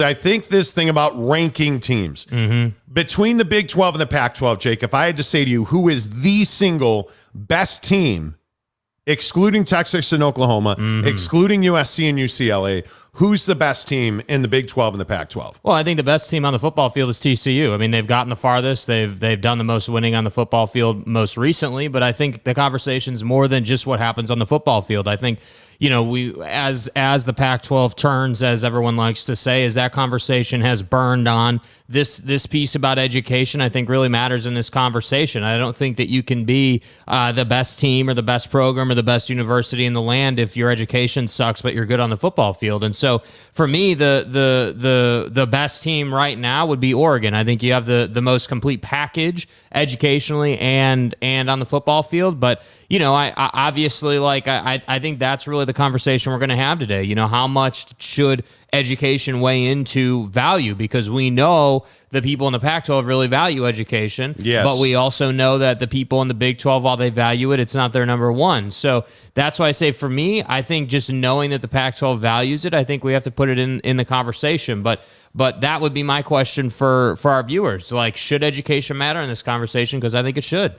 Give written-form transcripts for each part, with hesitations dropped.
I think this thing about ranking teams between the Big 12 and the Pac-12, Jake, if I had to say to you, who is the single best team, excluding Texas and Oklahoma, excluding USC and UCLA, who's the best team in the Big 12 and the Pac-12? Well, I think the best team on the football field is TCU. I mean, they've gotten the farthest. They've done the most winning on the football field most recently, but I think the conversation's more than just what happens on the football field. I think, we as the Pac-12 turns, as everyone likes to say, as that conversation has burned on, this piece about education, I think, really matters in this conversation. I don't think that you can be the best team or the best program or the best university in the land if your education sucks, but you're good on the football field. And so for me, the best team right now would be Oregon. I think you have the most complete package educationally and on the football field. But I obviously, I think that's really the conversation we're going to have today. How much should education weigh into value? Because we know the people in the Pac-12 really value education. Yes. But we also know that the people in the Big 12, while they value it, it's not their number one. So that's why I say, for me, I think just knowing that the Pac-12 values it, I think we have to put it in the conversation. But that would be my question for our viewers. Should education matter in this conversation? Because I think it should.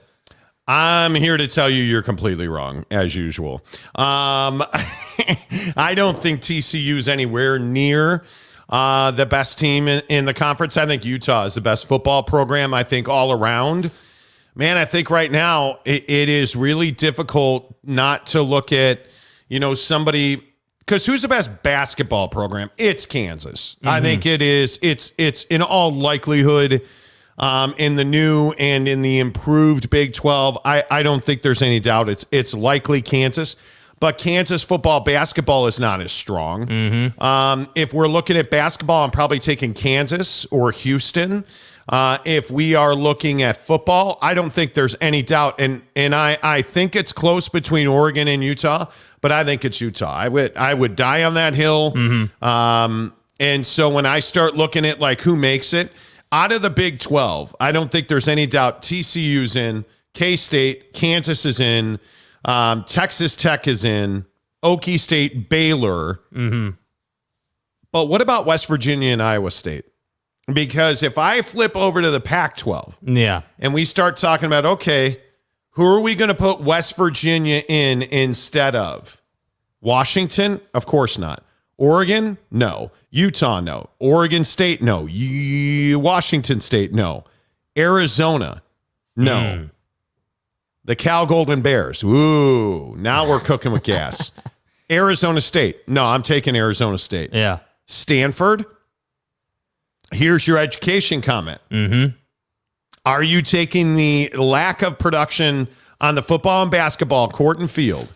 I'm here to tell you you're completely wrong, as usual. I don't think TCU's anywhere near the best team in the conference. I think Utah is the best football program, I think, all around. Man, I think right now it is really difficult not to look at, somebody, because who's the best basketball program? It's Kansas. I think it is. It's in all likelihood in the new and in the improved Big 12. I don't think there's any doubt it's likely Kansas. But Kansas football, basketball is not as strong. If we're looking at basketball, I'm probably taking Kansas or Houston. If we are looking at football, I don't think there's any doubt. And I think it's close between Oregon and Utah, but I think it's Utah. I would die on that hill. And so when I start looking at who makes it, out of the Big 12, I don't think there's any doubt TCU's in, K-State, Kansas is in, Texas Tech is in, Okie State, Baylor. But what about West Virginia and Iowa State? Because if I flip over to the Pac-12, and we start talking about, okay, who are we going to put West Virginia in instead of? Washington? Of course not. Oregon? No. Utah? No. Oregon State? No. Washington State? No. Arizona? No. The Cal Golden Bears? Ooh, now we're cooking with gas. Arizona State? No, I'm taking Arizona State. Yeah. Stanford? Here's your education comment. Are you taking the lack of production on the football and basketball court and field?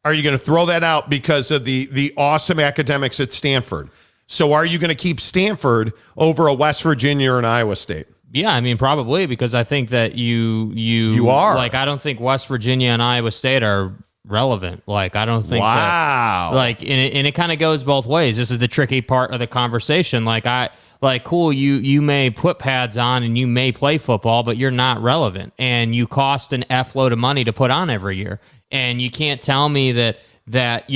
Are you going to throw that out because of the awesome academics at Stanford? So are you going to keep Stanford over a West Virginia or an Iowa State? Yeah, I mean, probably, because I think that you are. I don't think West Virginia and Iowa State are relevant. I don't think that, and it kind of goes both ways. This is the tricky part of the conversation. Cool, you may put pads on and you may play football, but you're not relevant, and you cost an F load of money to put on every year. And you can't tell me that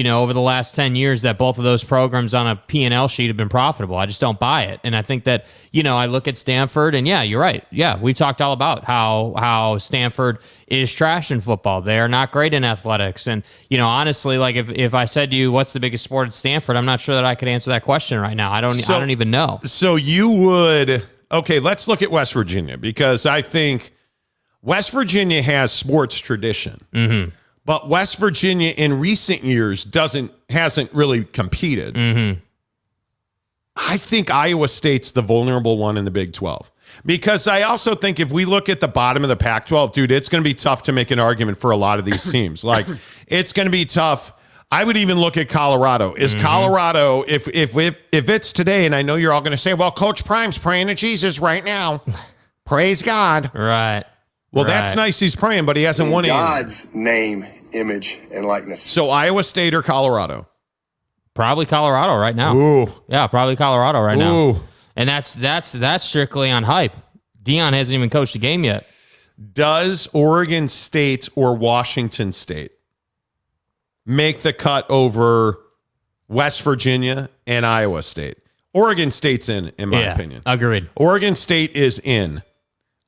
over the last 10 years that both of those programs on a P&L sheet have been profitable. I just don't buy it. And I think that, I look at Stanford, and you're right. Yeah, we talked all about how Stanford is trash in football. They are not great in athletics. And, honestly, if I said to you, what's the biggest sport at Stanford, I'm not sure that I could answer that question right now. I don't even know. So you would, okay, let's look at West Virginia, because I think West Virginia has sports tradition. But West Virginia in recent years hasn't really competed. I think Iowa State's the vulnerable one in the Big 12. Because I also think if we look at the bottom of the Pac-12, dude, it's going to be tough to make an argument for a lot of these teams. It's going to be tough. I would even look at Colorado. Is Colorado, if it's today, and I know you're all going to say, well, Coach Prime's praying to Jesus right now. Praise God. Right. Well, that's nice. He's praying, but he hasn't won anything. God's name, image, and likeness. So Iowa State or Colorado? Probably Colorado right now. Ooh. Yeah, probably Colorado right now. And that's strictly on hype. Dion hasn't even coached a game yet. Does Oregon State or Washington State make the cut over West Virginia and Iowa State? Oregon State's in my Yeah, opinion. agreed. Oregon State is in.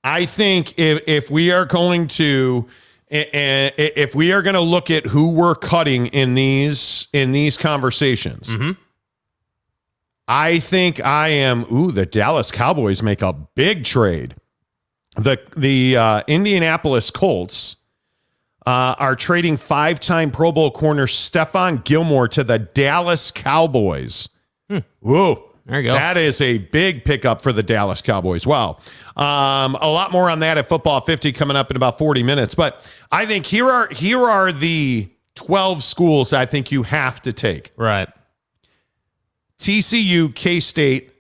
I think if we are going to look at who we're cutting in these conversations, I think I am. The Dallas Cowboys make a big trade. The Indianapolis Colts are trading 5-time Pro Bowl corner Stephon Gilmore to the Dallas Cowboys. Whoa. There you go. That is a big pickup for the Dallas Cowboys. Wow. A lot more on that at Football 50 coming up in about 40 minutes. But I think here are the 12 schools I think you have to take. Right. TCU, K-State,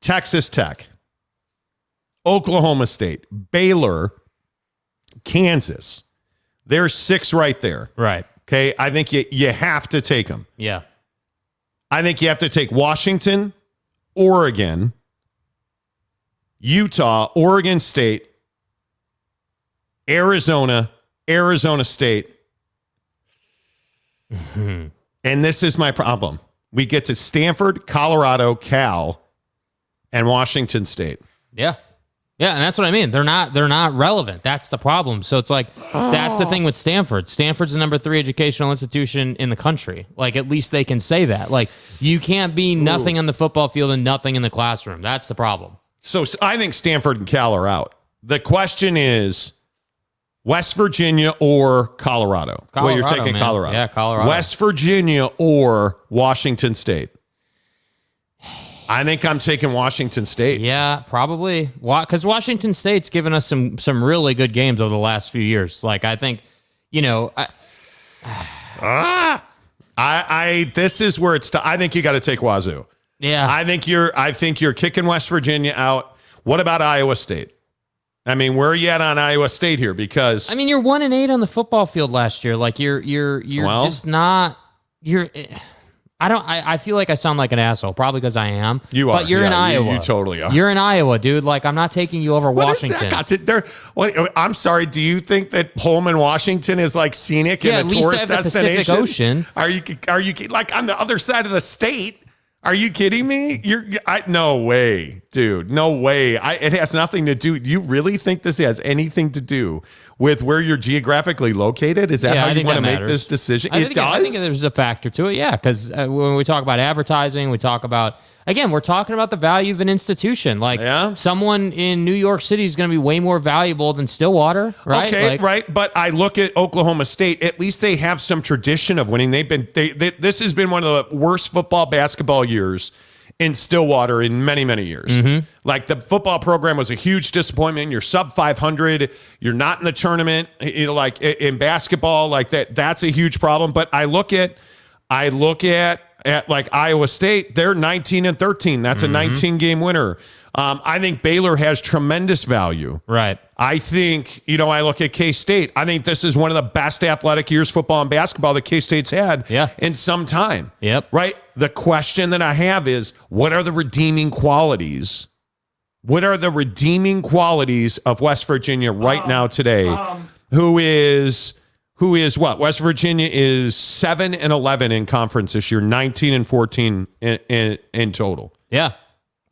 Texas Tech, Oklahoma State, Baylor, Kansas. There's 6 right there. Right. Okay. I think you have to take them. Yeah. I think you have to take Washington, Oregon, Utah, Oregon State, Arizona, Arizona State. And this is my problem. We get to Stanford, Colorado, Cal, and Washington State. Yeah. Yeah, and that's what I mean. They're not relevant. That's the problem. So it's like that's the thing with Stanford. Stanford's the number 3 educational institution in the country. Like at least they can say that. Like you can't be nothing on the football field and nothing in the classroom. That's the problem. So I think Stanford and Cal are out. The question is West Virginia or Colorado. Well, you're taking man. Colorado. Yeah, Colorado. West Virginia or Washington State. I think I'm taking Washington State. Yeah, probably. Because Washington State's given us some really good games over the last few years. Like I think, This is where it's. I think you got to take Wazoo. Yeah, I think you're kicking West Virginia out. What about Iowa State? I mean, where are you at on Iowa State here? Because I mean, you're 1-8 on the football field last year. Like you're just not. I feel like I sound like an asshole, probably because I am. You are. But you're in Iowa. You totally are. You're in Iowa, dude. Like, I'm not taking you over Washington. What has that got to, I'm sorry. Do you think that Pullman, Washington is like scenic and a tourist the destination? Pacific Ocean. Are you like on the other side of the state? Are you kidding me? No way, dude. No way. It has nothing to do. You really think this has anything to do with where you're geographically located? Is that how you want to make this decision? I think there's a factor to it, yeah, because when we talk about advertising, we talk about, again, we're talking about the value of an institution. Like someone in New York City is going to be way more valuable than Stillwater, right? Okay, right. But I look at Oklahoma State. At least they have some tradition of winning. This has been one of the worst football basketball years in Stillwater in many, many years. Mm-hmm. Like the football program was a huge disappointment. You're sub 500. You're not in the tournament. Like in basketball, like that's a huge problem. But I look at like Iowa State, they're 19-13. That's a 19-game winner. I think Baylor has tremendous value. Right. I think, I look at K-State. I think this is one of the best athletic years, football and basketball, that K-State's had in some time. Yep. Right? The question that I have is, what are the redeeming qualities? What are the redeeming qualities of West Virginia right now today? Who is what? West Virginia is 7-11 in conference this year, 19-14 in total. Yeah.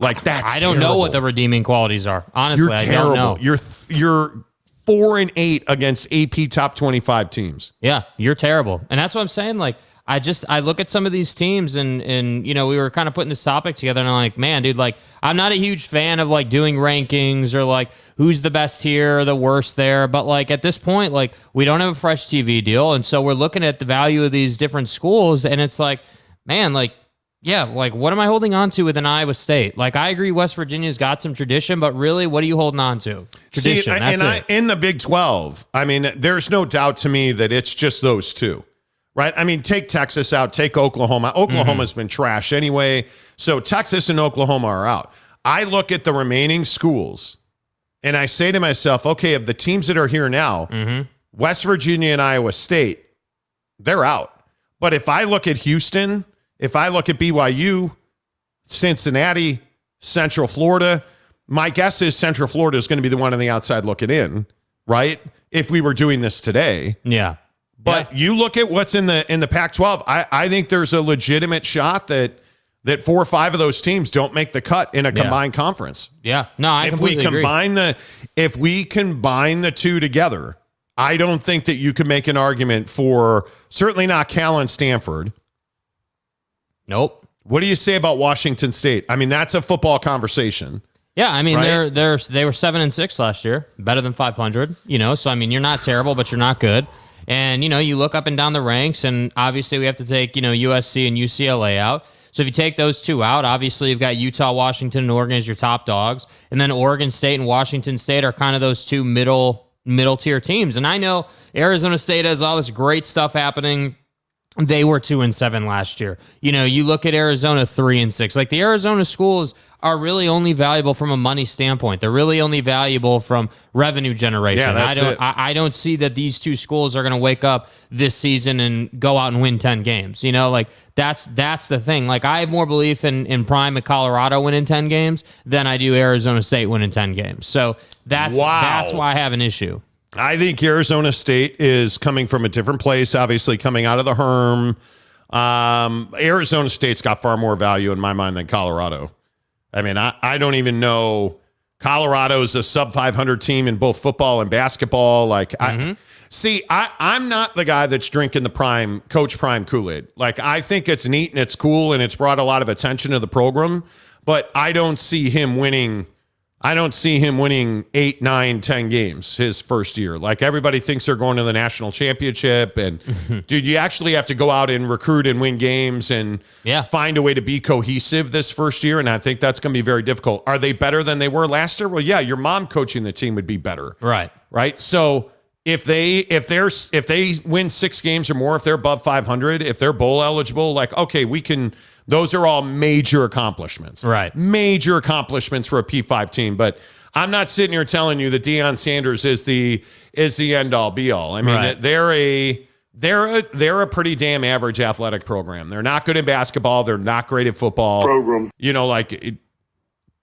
Like that's I don't know what the redeeming qualities are. Honestly, you're terrible. I don't know. You're 4-8 against AP top 25 teams. Yeah, you're terrible. And that's what I'm saying. Like, I look at some of these teams and we were kind of putting this topic together and I'm like, man, dude, like I'm not a huge fan of like doing rankings or like who's the best here or the worst there. But like at this point, like we don't have a fresh TV deal. And so we're looking at the value of these different schools and it's like, man, like, yeah, like what am I holding on to with an Iowa State? Like I agree West Virginia's got some tradition, but really what are you holding on to? Tradition, in the Big 12, I mean, there's no doubt to me that it's just those two, right? I mean, take Texas out, take Oklahoma. Oklahoma's been trash anyway, so Texas and Oklahoma are out. I look at the remaining schools and I say to myself, okay, of the teams that are here now, West Virginia and Iowa State, they're out. But if I look at Houston, if I look at BYU, Cincinnati, Central Florida, my guess is Central Florida is going to be the one on the outside looking in, right? If we were doing this today. Yeah. But you look at what's in the Pac-12, I think there's a legitimate shot that that 4 or 5 of those teams don't make the cut in a combined conference. Yeah. No, I completely agree. If we combine the two together, I don't think that you can make an argument for certainly not Cal and Stanford. Nope. What do you say about Washington State? I mean, that's a football conversation. Yeah, I mean, right? they were 7-6 last year, better than 500. So I mean, you're not terrible, but you're not good. And you look up and down the ranks, and obviously we have to take USC and UCLA out. So if you take those two out, obviously you've got Utah, Washington, and Oregon as your top dogs. And then Oregon State and Washington State are kind of those two middle tier teams. And I know Arizona State has all this great stuff happening. They were 2-7 last year. You look at Arizona 3-6. Like, the Arizona schools are really only valuable from a money standpoint. They're really only valuable from revenue generation. Yeah, that's it. I don't see that these two schools are going to wake up this season and go out and win 10 games. That's the thing. Like, I have more belief in Prime at Colorado winning 10 games than I do Arizona State winning 10 games. So that's why I have an issue. I think Arizona State is coming from a different place, obviously coming out of the Herm. Arizona State's got far more value in my mind than Colorado. I mean, I don't even know. Colorado's a sub 500 team in both football and basketball. Like, I'm not the guy that's drinking the Coach Prime Kool-Aid. Like, I think it's neat and it's cool and it's brought a lot of attention to the program, but I don't see him winning 8, 9, 10 games his first year. Like, everybody thinks they're going to the national championship. And dude, you actually have to go out and recruit and win games and find a way to be cohesive this first year. And I think that's going to be very difficult. Are they better than they were last year? Well, yeah, your mom coaching the team would be better. Right. So if they win 6 games or more, if they're above 500, if they're bowl eligible, like, okay, those are all major accomplishments. Right. Major accomplishments for a P5 team. But I'm not sitting here telling you that Deion Sanders is the end all be all. I mean, they're a pretty damn average athletic program. They're not good at basketball. They're not great at football.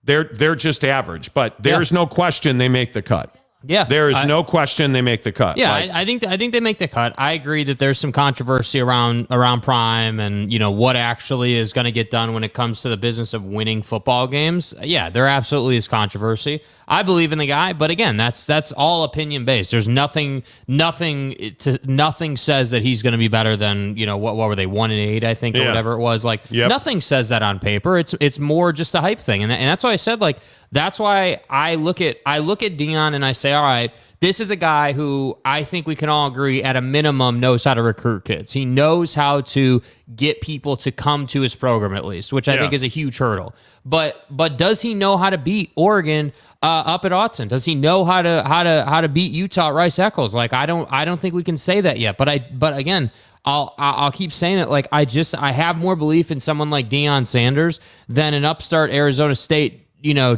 They're just average. But there's no question they make the cut. Yeah, there is no question they make the cut. Yeah, I think they make the cut. I agree that there's some controversy around Prime and what actually is going to get done when it comes to the business of winning football games. Yeah, there absolutely is controversy. I believe in the guy, but again, that's all opinion based. There's nothing says that he's going to be better than what were they 1-8 I think or whatever it was. Like nothing says that on paper. It's more just a hype thing, and that's why I said like. That's why I look at Deion and I say, all right, this is a guy who I think we can all agree at a minimum knows how to recruit kids. He knows how to get people to come to his program at least, which I think is a huge hurdle. But does he know how to beat Oregon up at Autzen? Does he know how to beat Utah at Rice Eccles? Like I don't think we can say that yet. But again. I'll keep saying it. Like I have more belief in someone like Deion Sanders than an upstart Arizona State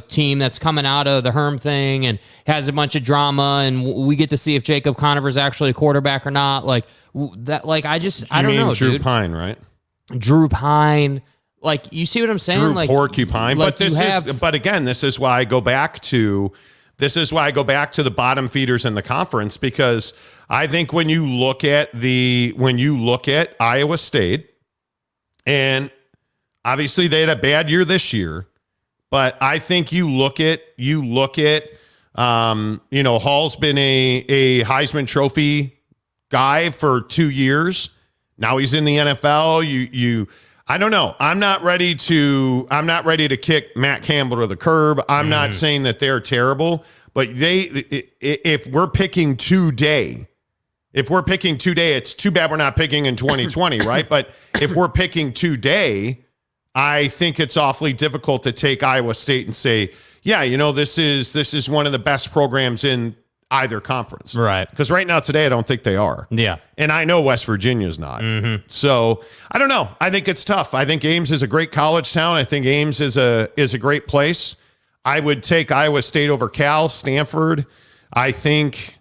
team that's coming out of the Herm thing and has a bunch of drama, and we get to see if Jacob Conover's actually a quarterback or not. Like that. Like I don't know, Drew dude. Pine, right? Drew Pine. Like you see what I'm saying? Drew like Porcupine. Like but again, this is why I go back to the bottom feeders in the conference, because I think when you look at Iowa State, and obviously they had a bad year this year. But I think you look at Hall's been a Heisman Trophy guy for 2 years. Now he's in the NFL. I don't know. I'm not ready to kick Matt Campbell to the curb. I'm not saying that they're terrible, but if we're picking today, it's too bad we're not picking in 2020, right? But if we're picking today, I think it's awfully difficult to take Iowa State and say, yeah, this is one of the best programs in either conference. Right. Because right now today, I don't think they are. Yeah. And I know West Virginia's not. So I don't know. I think it's tough. I think Ames is a great college town. I think Ames is a great place. I would take Iowa State over Cal, Stanford. I think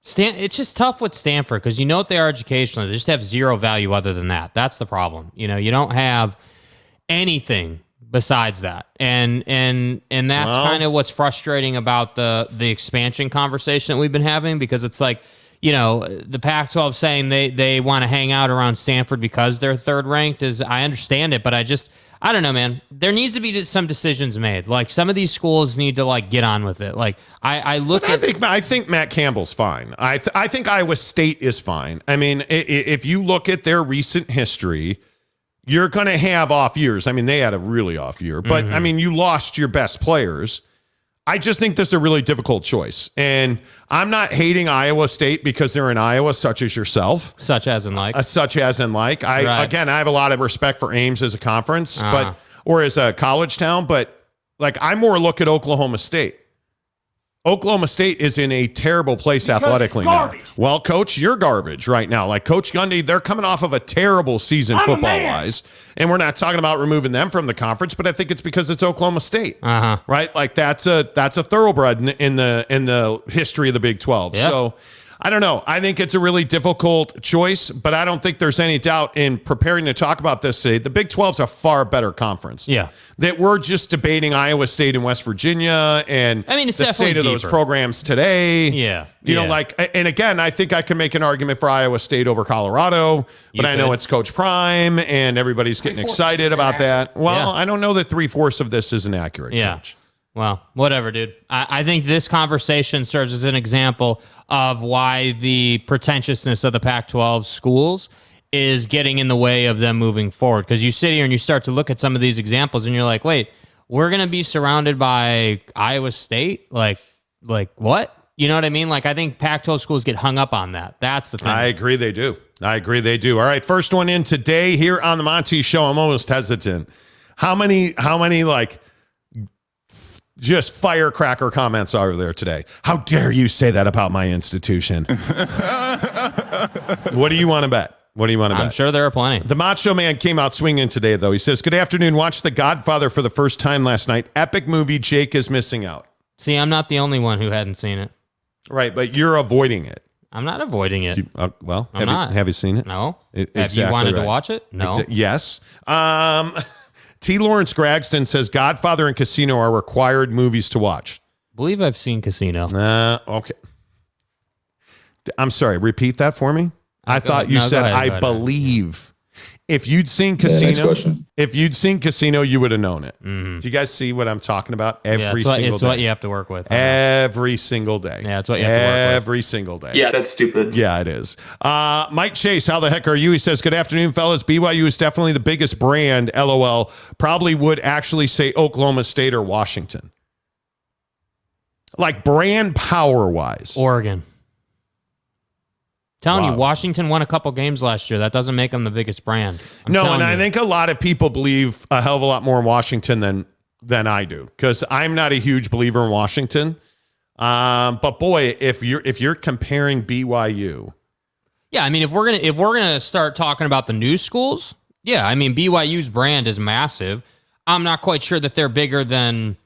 it's just tough with Stanford because what they are educationally. They just have zero value other than that. That's the problem. You don't have anything besides that, and that's kind of what's frustrating about the expansion conversation that we've been having, because it's like the Pac-12 saying they want to hang out around Stanford because they're third ranked I understand it, but I don't know, man. There needs to be some decisions made. Like, some of these schools need to get on with it. Like, I think Matt Campbell's fine. I think Iowa State is fine. I mean, if you look at their recent history, you're going to have off years. I mean, they had a really off year, but I mean, you lost your best players. I just think this is a really difficult choice. And I'm not hating Iowa State because they're in Iowa, such as yourself. Such as in like. I have a lot of respect for Ames as a conference, or as a college town, but I more look at Oklahoma State. Oklahoma State is in a terrible place athletically now. Well, Coach, you're garbage right now. Like Coach Gundy, they're coming off of a terrible season football-wise, and we're not talking about removing them from the conference, but I think it's because it's Oklahoma State, right? Like that's a thoroughbred in the history of the Big 12. Yep. So I don't know. I think it's a really difficult choice, but I don't think there's any doubt in preparing to talk about this today. The Big 12 is a far better conference. Yeah. That we're just debating Iowa State and West Virginia and it's the state of those programs today. Yeah. And again, I think I can make an argument for Iowa State over Colorado, but I know it's Coach Prime and everybody's getting excited about that. Well, I don't know that 3/4 of this is inaccurate, Coach. Well, whatever, dude. I think this conversation serves as an example of why the pretentiousness of the Pac-12 schools is getting in the way of them moving forward. Because you sit here and you start to look at some of these examples and you're like, wait, we're going to be surrounded by Iowa State? Like what? You know what I mean? Like, I think Pac-12 schools get hung up on that. That's the thing. I agree they do. All right, first one in today here on the Monty Show. I'm almost hesitant. How many just firecracker comments are there today? How dare you say that about my institution? What do you want to bet? I'm sure there are plenty. The Macho Man came out swinging today, though. He says, good afternoon. Watched The Godfather for the first time last night. Epic movie. Jake is missing out. See, I'm not the only one who hadn't seen it. Right, but you're avoiding it. I'm not avoiding it. Have you seen it? No. Have you wanted to watch it? No. Yes. T. Lawrence Gragston says Godfather and Casino are required movies to watch. I believe I've seen Casino. Okay. I'm sorry. Repeat that for me. I thought you said I believe. If you'd seen Casino, you would have known it. Mm-hmm. Do you guys see what I'm talking about? Every single day. It's what you have to work with. Every single day. Yeah, it's what you have to work with. Every single day. Yeah, that's stupid. Yeah, it is. Mike Chase, how the heck are you? He says, good afternoon, fellas. BYU is definitely the biggest brand. LOL. Probably would actually say Oklahoma State or Washington. Like brand power-wise. Oregon. Telling you, Washington won a couple games last year. That doesn't make them the biggest brand. I think a lot of people believe a hell of a lot more in Washington than I do, because I'm not a huge believer in Washington. But boy, if you're comparing BYU, yeah, I mean, if we're gonna start talking about the new schools, yeah, I mean, BYU's brand is massive. I'm not quite sure that they're bigger than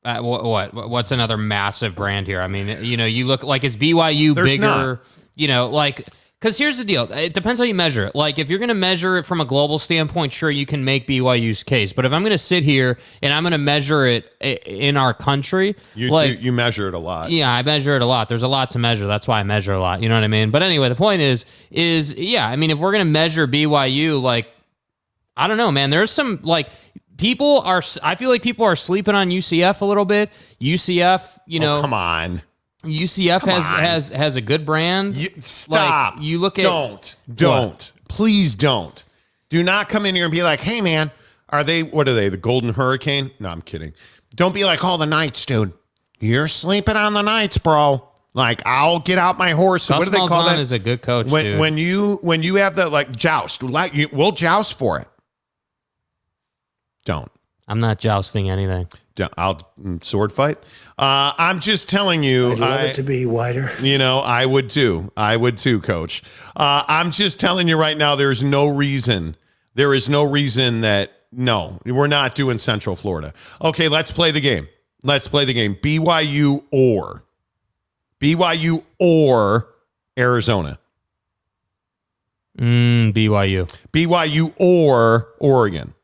what's another massive brand here. I mean, you look like, is BYU bigger? Not. Because here's the deal. It depends how you measure it. Like, if you're going to measure it from a global standpoint, sure, you can make BYU's case. But if I'm going to sit here and I'm going to measure it in our country, you measure it a lot. Yeah, I measure it a lot. There's a lot to measure. That's why I measure a lot. You know what I mean? But anyway, the point is yeah, I mean, if we're going to measure BYU, I don't know, man. There's some, I feel like people are sleeping on UCF a little bit. UCF, come on. UCF has a good brand. Stop. You look at don't. Please don't. Do not come in here and be like, hey man, what are they? The Golden Hurricane? No, I'm kidding. Don't be like, the Knights, dude. You're sleeping on the Knights, bro. Like, I'll get out my horse. Gus what do they call that? Is a good coach, dude. When you have the joust, we'll joust for it. Don't. I'm not jousting anything. I'll sword fight. I'm just telling you. I'd love it to be wider. I would too. Coach. I'm just telling you right now, there is no reason that, no, we're not doing Central Florida. Okay, let's play the game. BYU or Arizona. BYU or Oregon.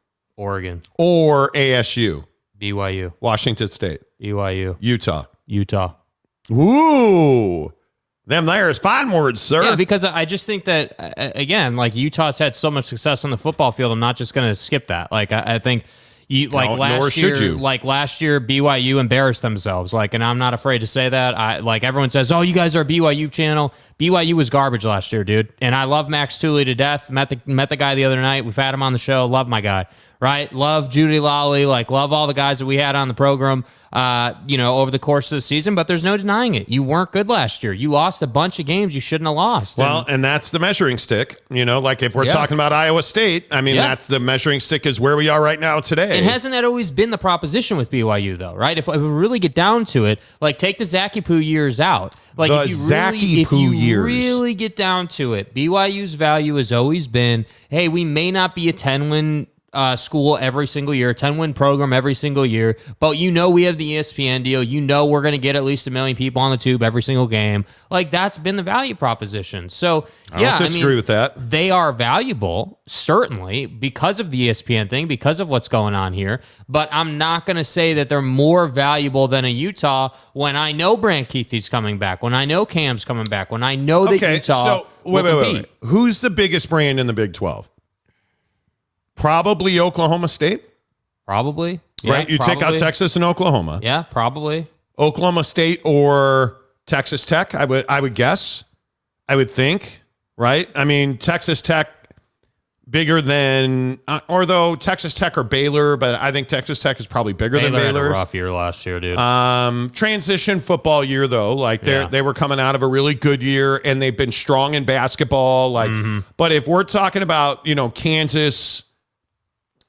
Or ASU. BYU. Washington State. BYU. Utah. Utah. Ooh. Them there is fine words, sir. Yeah, because I just think that, again, like Utah's had so much success on the football field, I'm not just going to skip that. Like, I think last year, BYU embarrassed themselves. Like, and I'm not afraid to say that. Like everyone says, oh, you guys are a BYU channel. BYU was garbage last year, dude. And I love Max Tooley to death. Met the guy the other night. We've had him on the show. Love my guy. Right? Love Judy Lawley. Like, love all the guys that we had on the program, over the course of the season. But there's no denying it. You weren't good last year. You lost a bunch of games you shouldn't have lost. Well, and that's the measuring stick. Like if we're talking about Iowa State, I mean, that's the measuring stick is where we are right now today. And hasn't that always been the proposition with BYU, though, right? If we really get down to it, like take the Zachy Poo years out. Like if you really get down to it, BYU's value has always been, hey, we may not be a 10-win school every single year, 10-win program every single year, but we have the ESPN deal. We're going to get at least 1 million people on the tube every single game. Like that's been the value proposition. So I don't disagree with that. They are valuable, certainly, because of the ESPN thing, because of what's going on here. But I'm not going to say that they're more valuable than a Utah when I know Brant Keithy's coming back, when I know Cam's coming back, when I know that Utah. So wait. Who's the biggest brand in the Big 12? Probably Oklahoma State. Probably. Yeah, right? You take out Texas and Oklahoma. Yeah, probably. Oklahoma State or Texas Tech, I would guess. I would think, right? I mean, Texas Tech bigger than, although Texas Tech or Baylor, but I think Texas Tech is probably bigger than Baylor. Had a rough year last year, dude. Transition football year, though. Like, they were coming out of a really good year, and they've been strong in basketball. Like, But if we're talking about, Kansas...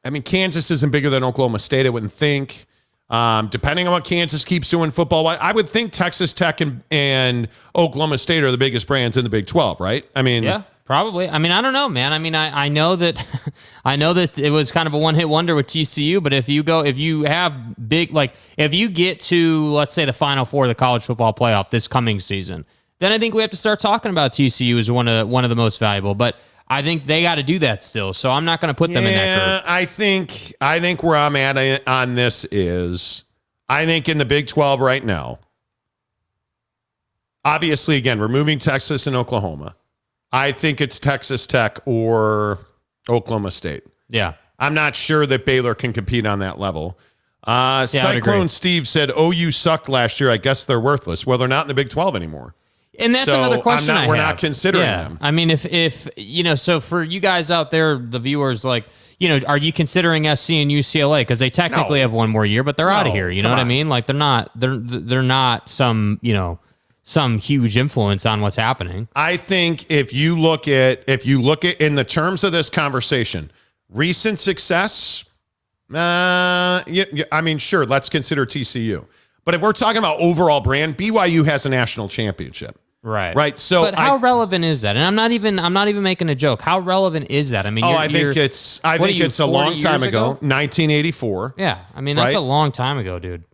I mean, Kansas isn't bigger than Oklahoma State, I wouldn't think. Depending on what Kansas keeps doing football, I would think Texas Tech and Oklahoma State are the biggest brands in the Big 12, right? I mean, yeah, probably. I mean, I don't know, man. I mean, I know that it was kind of a one-hit wonder with TCU, but if you have big, like if you get to, let's say, the Final Four of the college football playoff this coming season, then I think we have to start talking about TCU as one of the most valuable. But I think they got to do that still, so I'm not going to put them in that group. I think where I'm at on this is, I think in the Big 12 right now, obviously, again, removing Texas and Oklahoma, I think it's Texas Tech or Oklahoma State. Yeah. I'm not sure that Baylor can compete on that level. Cyclone Steve said, OU sucked last year. I guess they're worthless. Well, they're not in the Big 12 anymore. And that's another question we're not considering them. I mean, if so for you guys out there, the viewers, like, are you considering SC and UCLA? Because they technically have one more year, but they're out of here. You know what I mean? Like they're not some huge influence on what's happening. I think if you look at in the terms of this conversation, recent success, I mean, sure, let's consider TCU. But if we're talking about overall brand, BYU has a national championship. Right. So, but how relevant is that? And I'm not even making a joke. How relevant is that? I mean, I think it's a long time ago, 1984. Yeah, I mean that's a long time ago, dude.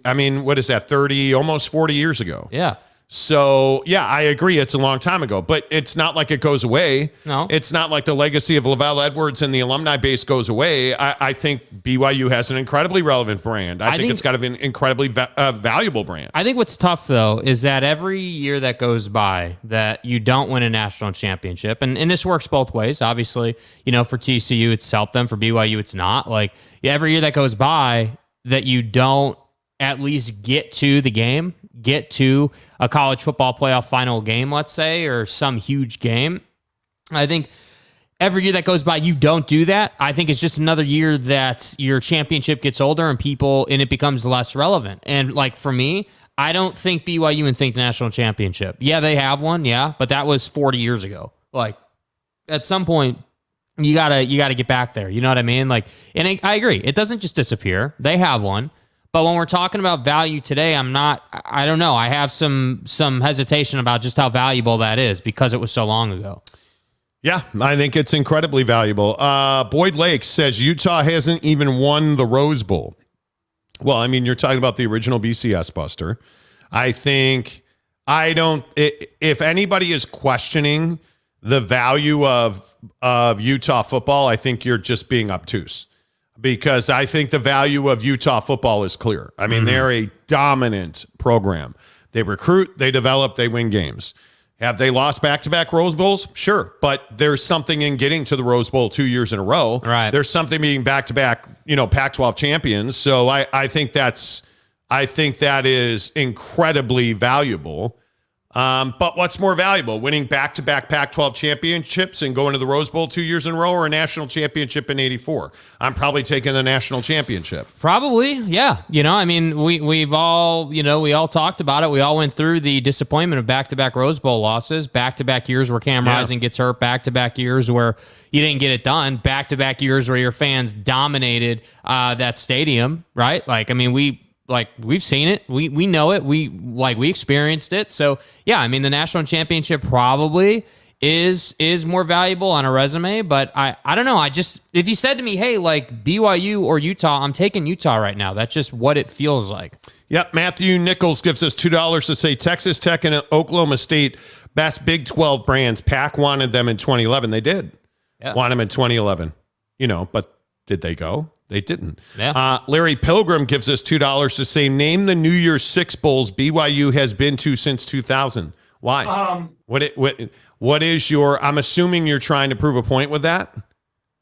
I mean, what is that? Almost 40 years ago. Yeah. So, yeah, I agree. It's a long time ago, but it's not like it goes away. No. It's not like the legacy of Lavelle Edwards and the alumni base goes away. I think BYU has an incredibly relevant brand. I think it's got an incredibly valuable brand. I think what's tough, though, is that every year that goes by that you don't win a national championship, and this works both ways. Obviously, for TCU, it's helped them. For BYU, it's not. Like, every year that goes by that you don't at least get to the game, get to a college football playoff final game, let's say, or some huge game. I think every year that goes by, you don't do that. I think it's just another year that your championship gets older and it becomes less relevant. And like for me, I don't think BYU and think national championship. Yeah, they have one. Yeah. But that was 40 years ago. Like at some point, you gotta get back there. You know what I mean? Like, and I agree. It doesn't just disappear. They have one. But when we're talking about value today, I don't know. I have some hesitation about just how valuable that is because it was so long ago. Yeah, I think it's incredibly valuable. Boyd Lake says Utah hasn't even won the Rose Bowl. Well, I mean, you're talking about the original BCS Buster. If anybody is questioning the value of Utah football, I think you're just being obtuse. Because I think the value of Utah football is clear. I mean, they're a dominant program. They recruit, they develop, they win games. Have they lost back-to-back Rose Bowls? Sure, but there's something in getting to the Rose Bowl 2 years in a row. Right. There's something being back-to-back, Pac-12 champions. So I think that is incredibly valuable. But what's more valuable, winning back-to-back Pac-12 championships and going to the Rose Bowl 2 years in a row, or a national championship in '84? I'm probably taking the national championship. Probably, yeah. We've all, we all talked about it. We all went through the disappointment of back-to-back Rose Bowl losses, back-to-back years where Cam Rising gets hurt, back-to-back years where you didn't get it done, back-to-back years where your fans dominated that stadium, right? We've seen it. We know it. We experienced it. So yeah, the national championship probably is more valuable on a resume, but I don't know. If you said to me, hey, BYU or Utah, I'm taking Utah right now. That's just what it feels like. Yep. Matthew Nichols gives us $2 to say Texas Tech and Oklahoma State, best Big 12 brands. PAC wanted them in 2011. They did want them in 2011, but did they go? They didn't. Yeah. Larry Pilgrim gives us $2 to say, name the New Year's Six bowls BYU has been to since 2000. Why? What is your? I'm assuming you're trying to prove a point with that.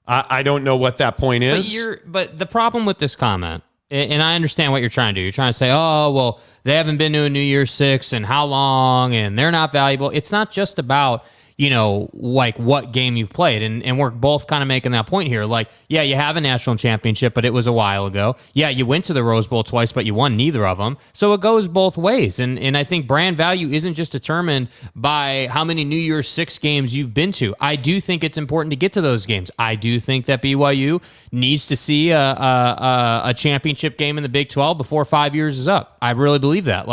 I don't know what that point is. But the problem with this comment, and I understand what you're trying to do. You're trying to say, oh, well, they haven't been to a New Year's Six and how long, and they're not valuable. It's not just about what game you've played. And we're both kind of making that point here. Yeah, you have a national championship, but it was a while ago. Yeah, you went to the Rose Bowl twice, but you won neither of them. So it goes both ways. And I think brand value isn't just determined by how many New Year's Six games you've been to. I do think it's important to get to those games. I do think that BYU needs to see a championship game in the Big 12 before 5 years is up. I really believe that.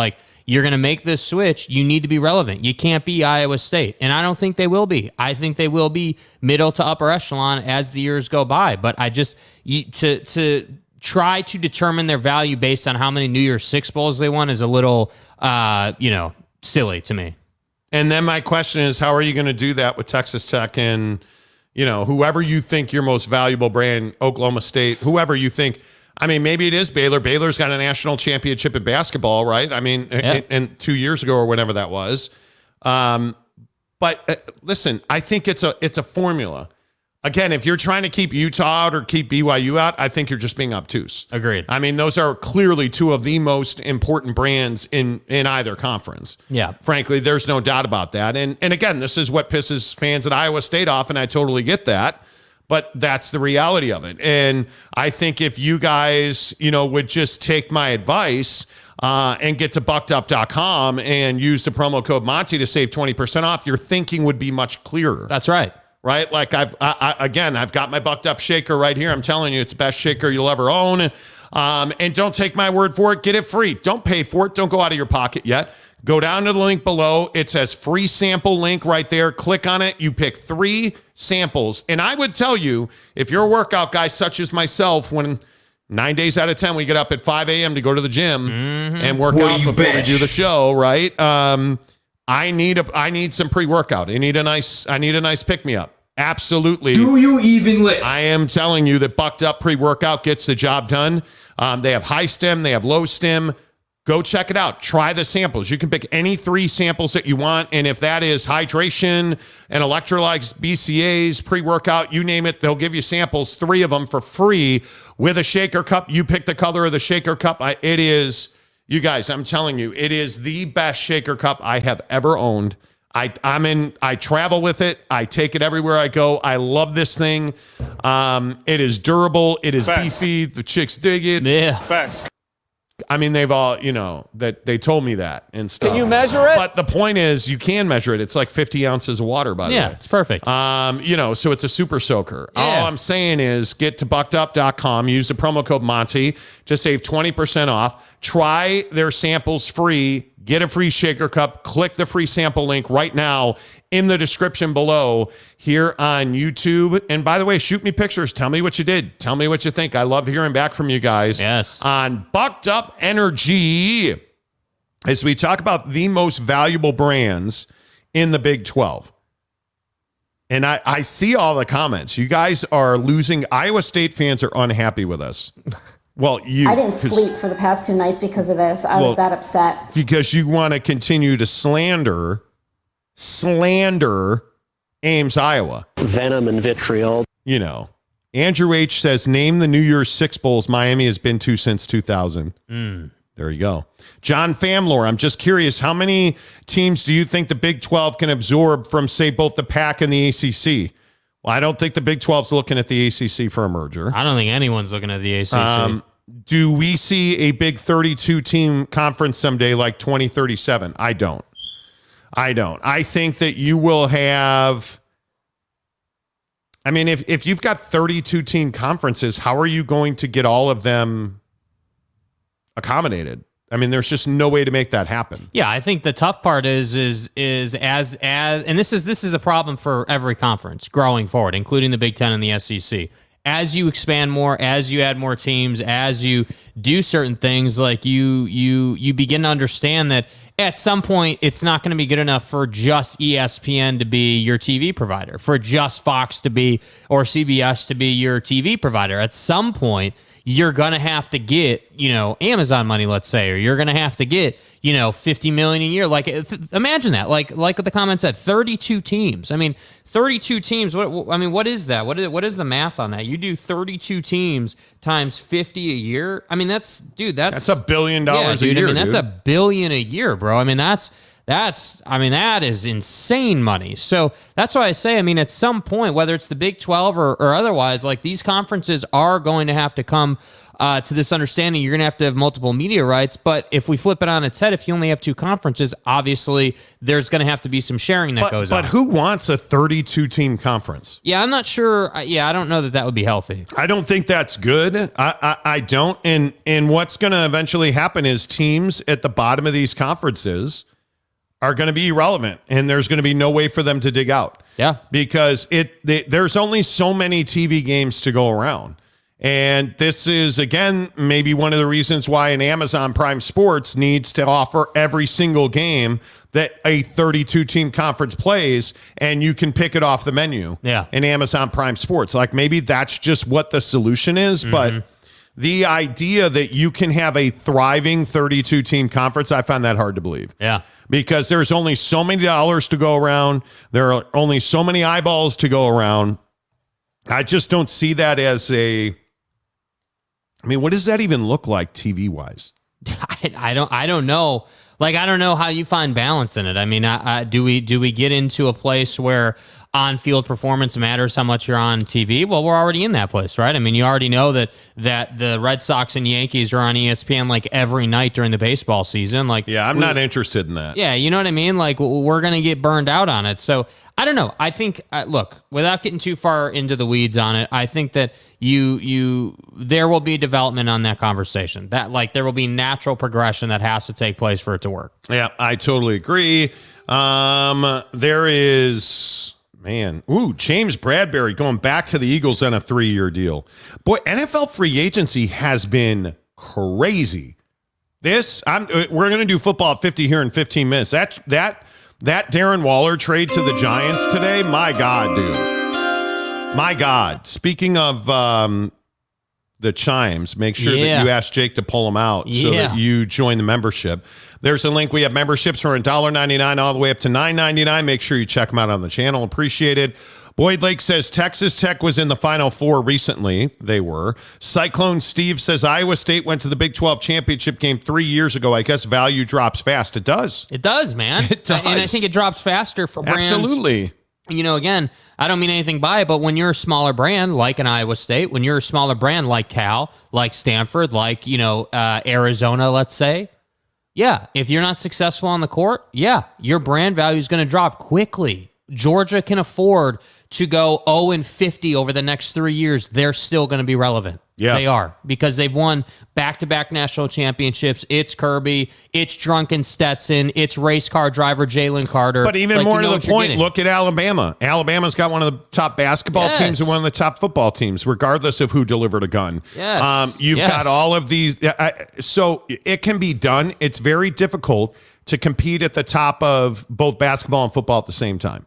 You're going to make this switch, you need to be relevant. You can't be Iowa State. And I don't think they will be. I think they will be middle to upper echelon as the years go by. But to try to determine their value based on how many New Year's Six bowls they won is a little, silly to me. And then my question is, how are you going to do that with Texas Tech and, whoever you think your most valuable brand, Oklahoma State, whoever you think. Maybe it is Baylor. Baylor's got a national championship in basketball, right? And 2 years ago or whenever that was. But listen, I think it's a formula. Again, if you're trying to keep Utah out or keep BYU out, I think you're just being obtuse. Agreed. Those are clearly two of the most important brands in either conference. Yeah. Frankly, there's no doubt about that. And again, this is what pisses fans at Iowa State off, and I totally get that. But that's the reality of it. And I think if you guys, would just take my advice and get to buckedup.com and use the promo code Monty to save 20% off, your thinking would be much clearer. That's right. Right? I've got my Bucked Up shaker right here. I'm telling you, it's the best shaker you'll ever own. And don't take my word for it. Get it free. Don't pay for it. Don't go out of your pocket yet. Go down to the link below. It says free sample link right there. Click on it. You pick 3 samples. And I would tell you, if you're a workout guy such as myself, when 9 days out of 10 we get up at 5 a.m. to go to the gym and work out before we do the show, right? I need some pre-workout. I need a nice pick-me-up. Absolutely. Do you even lift? I am telling you that Bucked Up pre-workout gets the job done. They have high stem. They have low stem. Go check it out. Try the samples. You can pick any 3 samples that you want. And if that is hydration and electrolytes, BCAAs, pre-workout, you name it, they'll give you samples, 3 of them for free with a shaker cup. You pick the color of the shaker cup. It is, you guys, I'm telling you, it is the best shaker cup I have ever owned. I travel with it. I take it everywhere I go. I love this thing. It is durable. It is beefy. The chicks dig it. Yeah. Facts. They've all, that they told me that and stuff. Can you measure it? But the point is, you can measure it. It's like 50 ounces of water, by the way. Yeah, it's perfect. So it's a super soaker. Yeah. All I'm saying is get to buckedup.com, use the promo code Monty to save 20% off. Try their samples free. Get a free shaker cup. Click the free sample link right now in the description below here on YouTube. And by the way, shoot me pictures. Tell me what you did. Tell me what you think. I love hearing back from you guys. Yes. On Bucked Up Energy, as we talk about the most valuable brands in the Big 12. And I see all the comments. You guys are losing. Iowa State fans are unhappy with us. Well, I didn't sleep for the past 2 nights because of this. I was that upset. Because you want to continue to slander Ames, Iowa. Venom and vitriol. You know, Andrew H. says, name the New Year's Six bowls Miami has been to since 2000. There you go. John Famlor, I'm just curious, how many teams do you think the Big 12 can absorb from, say, both the PAC and the ACC? Well, I don't think the Big 12's looking at the ACC for a merger. I don't think anyone's looking at the ACC. Do we see a big 32-team conference someday like 2037? I don't. I think that you will have... I mean, if you've got 32-team conferences, how are you going to get all of them accommodated? I mean, there's just no way to make that happen. Yeah, I think the tough part is as and this is a problem for every conference growing forward, including the Big Ten and the SEC. As you expand more, as you add more teams, as you do certain things, like you begin to understand that at some point it's not going to be good enough for just ESPN to be your TV provider, for just Fox to be or CBS to be your TV provider. At some point, you're going to have to get, Amazon money, let's say, or you're going to have to get, $50 million a year. Like, imagine that. Like the comment said, 32 teams. I mean, 32 teams. What is that? What is the math on that? You do 32 teams times 50 a year. I mean, that's $1 billion a year. I mean, that's $1 billion a year, bro. I mean, that is insane money. So that's why I say, I mean, at some point, whether it's the Big 12 or otherwise, like these conferences are going to have to come to this understanding. You're going to have multiple media rights. But if we flip it on its head, if you only have 2 conferences, obviously there's going to have to be some sharing that goes on. But who wants a 32-team conference? Yeah, I'm not sure. I don't know that would be healthy. I don't think that's good. I don't. And what's going to eventually happen is teams at the bottom of these conferences are going to be irrelevant, and there's going to be no way for them to dig out. Yeah. Because there's only so many TV games to go around. And this is, again, maybe one of the reasons why an Amazon Prime Sports needs to offer every single game that a 32-team conference plays, and you can pick it off the menu in Amazon Prime Sports. Like, maybe that's just what the solution is, but the idea that you can have a thriving 32-team conference, I find that hard to believe. Yeah. Because there's only so many dollars to go around. There are only so many eyeballs to go around. I just don't see that as what does that even look like TV-wise? I don't know. Like, I don't know how you find balance in it. I mean, do we get into a place where on-field performance matters how much you're on TV? Well, we're already in that place, right? I mean, you already know that the Red Sox and Yankees are on ESPN like every night during the baseball season. Like, yeah, I'm not interested in that. Yeah, you know what I mean? Like, we're going to get burned out on it. So I don't know. I think, look, without getting too far into the weeds on it, I think that there will be development on that conversation. That, like, there will be natural progression that has to take place for it to work. Yeah, I totally agree. There is, James Bradbury going back to the Eagles on a 3-year deal. Boy, NFL free agency has been crazy. We're going to do football at 50 here in 15 minutes. That Darren Waller trade to the Giants today, my God, dude. My God. Speaking of the chimes, make sure that you ask Jake to pull them out so that you join the membership. There's a link. We have memberships for $1.99 all the way up to $9.99. Make sure you check them out on the channel. Appreciate it. Boyd Lake says Texas Tech was in the Final Four recently. They were. Cyclone Steve says Iowa State went to the Big 12 championship game 3 years ago. I guess value drops fast. It does. It does, man. It does. And I think it drops faster for brands. Absolutely. Again, I don't mean anything by it, but when you're a smaller brand like an Iowa State, when you're a smaller brand like Cal, like Stanford, like, Arizona, let's say, if you're not successful on the court, your brand value is going to drop quickly. Georgia can afford to go 0-50 over the next 3 years. They're still going to be relevant. Yeah. They are, because they've won back-to-back national championships. It's Kirby, it's drunken Stetson, it's race car driver Jalen Carter. But even more to the point, look at Alabama. Alabama's got one of the top basketball teams and one of the top football teams, regardless of who delivered a gun. Yes. You've got all of these. So it can be done. It's very difficult to compete at the top of both basketball and football at the same time.